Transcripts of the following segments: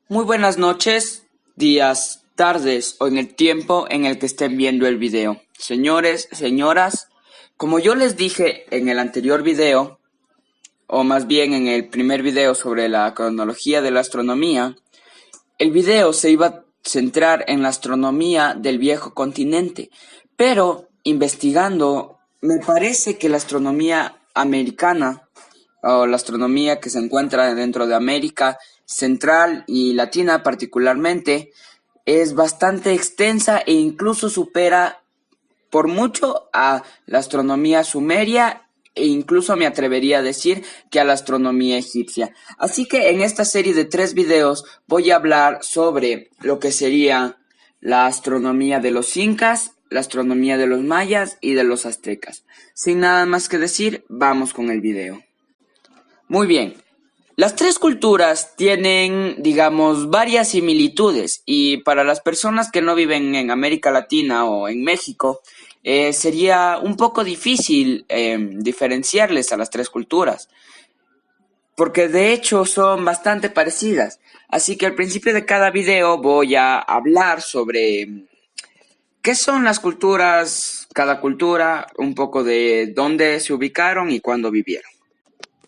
Muy buenas noches, días, tardes o en el tiempo en el que estén viendo el video. Señores, señoras, como yo les dije en el anterior video, o más bien en el primer video sobre la cronología de la astronomía, el video se iba a centrar en la astronomía del viejo continente, pero investigando, me parece que la astronomía americana, o la astronomía que se encuentra dentro de América Central y Latina particularmente, es bastante extensa e incluso supera por mucho a la astronomía sumeria e incluso me atrevería a decir que a la astronomía egipcia. Así que en esta serie de 3 videos voy a hablar sobre lo que sería la astronomía de los incas, la astronomía de los mayas y de los aztecas. Sin nada más que decir, vamos con el video. Muy bien. Las tres culturas tienen, digamos, varias similitudes y para las personas que no viven en América Latina o en México, sería un poco difícil diferenciarles a las tres culturas, porque de hecho son bastante parecidas. Así que al principio de cada video voy a hablar sobre qué son las culturas, cada cultura, un poco de dónde se ubicaron y cuándo vivieron.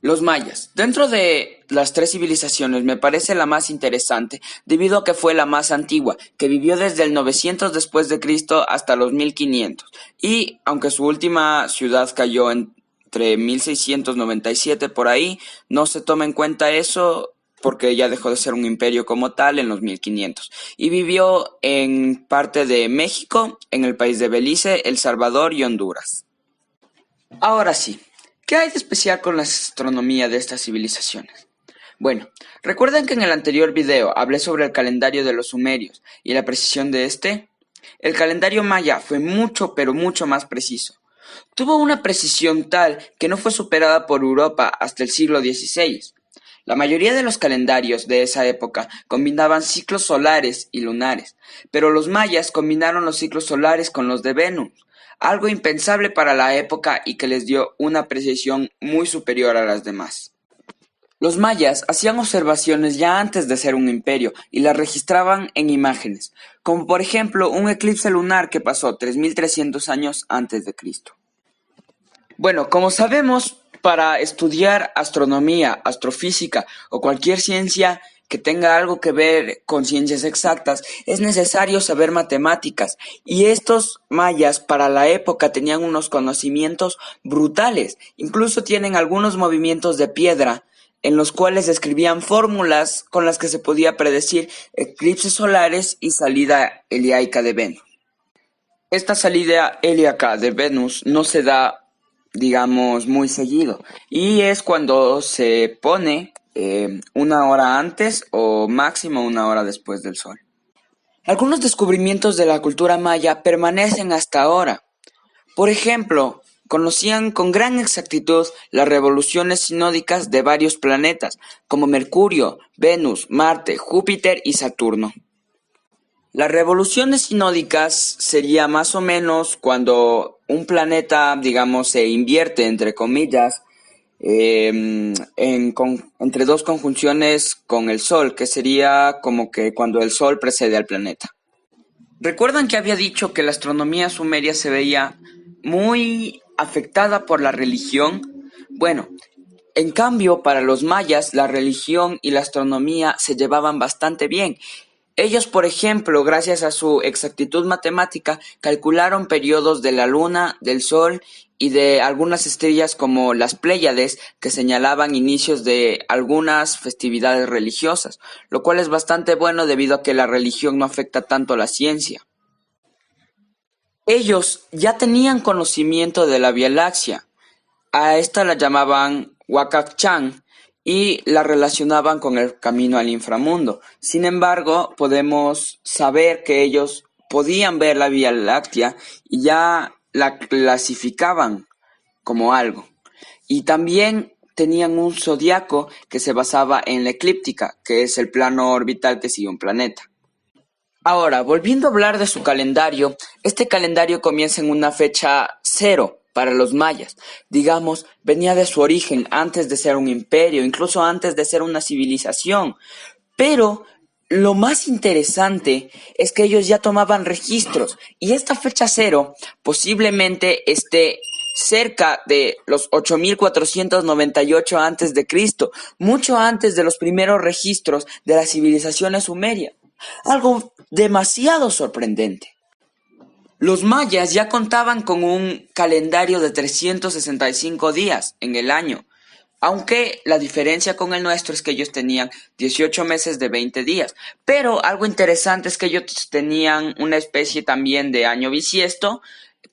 Los mayas. Dentro de las tres civilizaciones me parece la más interesante debido a que fue la más antigua, que vivió desde el 900 después de Cristo hasta los 1500. Y aunque su última ciudad cayó entre 1697 por ahí, no se toma en cuenta eso porque ya dejó de ser un imperio como tal en los 1500. Y vivió en parte de México, en el país de Belice, El Salvador y Honduras. Ahora sí, ¿qué hay de especial con la astronomía de estas civilizaciones? Bueno, recuerden que en el anterior video hablé sobre el calendario de los sumerios y la precisión de este. El calendario maya fue mucho pero mucho más preciso. Tuvo una precisión tal que no fue superada por Europa hasta el siglo XVI. La mayoría de los calendarios de esa época combinaban ciclos solares y lunares, pero los mayas combinaron los ciclos solares con los de Venus, algo impensable para la época y que les dio una precisión muy superior a las demás. Los mayas hacían observaciones ya antes de ser un imperio y las registraban en imágenes, como por ejemplo un eclipse lunar que pasó 3300 años antes de Cristo. Bueno, como sabemos, para estudiar astronomía, astrofísica o cualquier ciencia que tenga algo que ver con ciencias exactas, es necesario saber matemáticas. Y estos mayas para la época tenían unos conocimientos brutales. Incluso tienen algunos movimientos de piedra en los cuales escribían fórmulas con las que se podía predecir eclipses solares y salida heliaica de Venus. Esta salida heliaca de Venus no se da, digamos, muy seguido y es cuando se pone una hora antes o máximo una hora después del sol. Algunos descubrimientos de la cultura maya permanecen hasta ahora. Por ejemplo, conocían con gran exactitud las revoluciones sinódicas de varios planetas, como Mercurio, Venus, Marte, Júpiter y Saturno. Las revoluciones sinódicas sería más o menos cuando un planeta, digamos, se invierte, entre comillas, entre dos conjunciones con el Sol, que sería como que cuando el Sol precede al planeta. ¿Recuerdan que había dicho que la astronomía sumeria se veía muy afectada por la religión? Bueno, en cambio, para los mayas, la religión y la astronomía se llevaban bastante bien. Ellos, por ejemplo, gracias a su exactitud matemática, calcularon periodos de la luna, del sol y de algunas estrellas como las Pléyades, que señalaban inicios de algunas festividades religiosas, lo cual es bastante bueno debido a que la religión no afecta tanto a la ciencia. Ellos ya tenían conocimiento de la Vía Láctea. A esta la llamaban Huacachán y la relacionaban con el camino al inframundo. Sin embargo, podemos saber que ellos podían ver la Vía Láctea y ya la clasificaban como algo. Y también tenían un zodiaco que se basaba en la eclíptica, que es el plano orbital que sigue un planeta. Ahora, volviendo a hablar de su calendario, este calendario comienza en una fecha cero para los mayas. Digamos, venía de su origen antes de ser un imperio, incluso antes de ser una civilización. Pero lo más interesante es que ellos ya tomaban registros y esta fecha cero posiblemente esté cerca de los 8498 antes de Cristo, mucho antes de los primeros registros de las civilizaciones sumerias. Algo demasiado sorprendente. Los mayas ya contaban con un calendario de 365 días en el año, aunque la diferencia con el nuestro es que ellos tenían 18 meses de 20 días. Pero algo interesante es que ellos tenían una especie también de año bisiesto,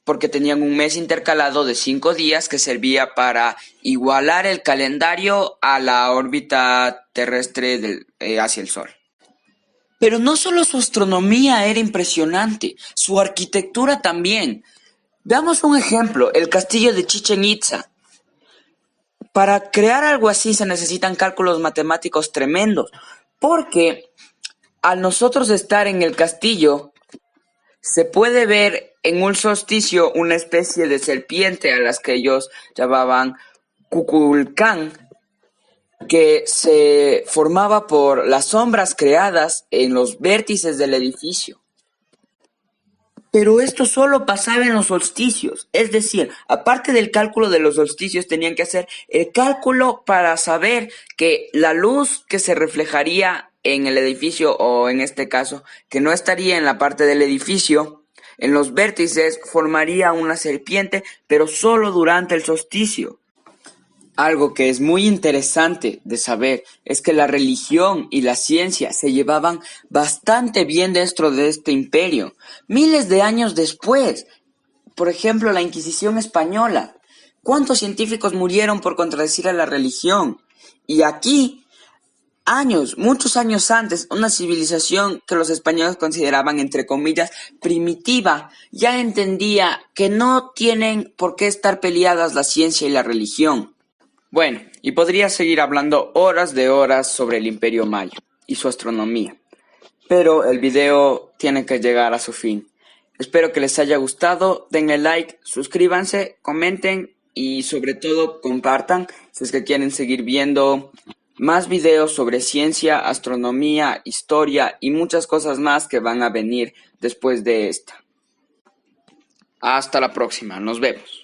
porque tenían un mes intercalado de 5 días que servía para igualar el calendario a la órbita terrestre hacia el Sol. Pero no solo su astronomía era impresionante, su arquitectura también. Veamos un ejemplo, el castillo de Chichén Itzá. Para crear algo así se necesitan cálculos matemáticos tremendos, porque al nosotros estar en el castillo, se puede ver en un solsticio una especie de serpiente a las que ellos llamaban Kukulcán, que se formaba por las sombras creadas en los vértices del edificio. Pero esto solo pasaba en los solsticios, es decir, aparte del cálculo de los solsticios tenían que hacer el cálculo para saber que la luz que se reflejaría en el edificio, o en este caso, que no estaría en la parte del edificio, en los vértices formaría una serpiente, pero solo durante el solsticio. Algo que es muy interesante de saber es que la religión y la ciencia se llevaban bastante bien dentro de este imperio. Miles de años después, por ejemplo, la Inquisición española. ¿Cuántos científicos murieron por contradecir a la religión? Y aquí, muchos años antes, una civilización que los españoles consideraban, entre comillas, primitiva, ya entendía que no tienen por qué estar peleadas la ciencia y la religión. Bueno, y podría seguir hablando horas de horas sobre el Imperio Maya y su astronomía, pero el video tiene que llegar a su fin. Espero que les haya gustado, denle like, suscríbanse, comenten y sobre todo compartan si es que quieren seguir viendo más videos sobre ciencia, astronomía, historia y muchas cosas más que van a venir después de esta. Hasta la próxima, nos vemos.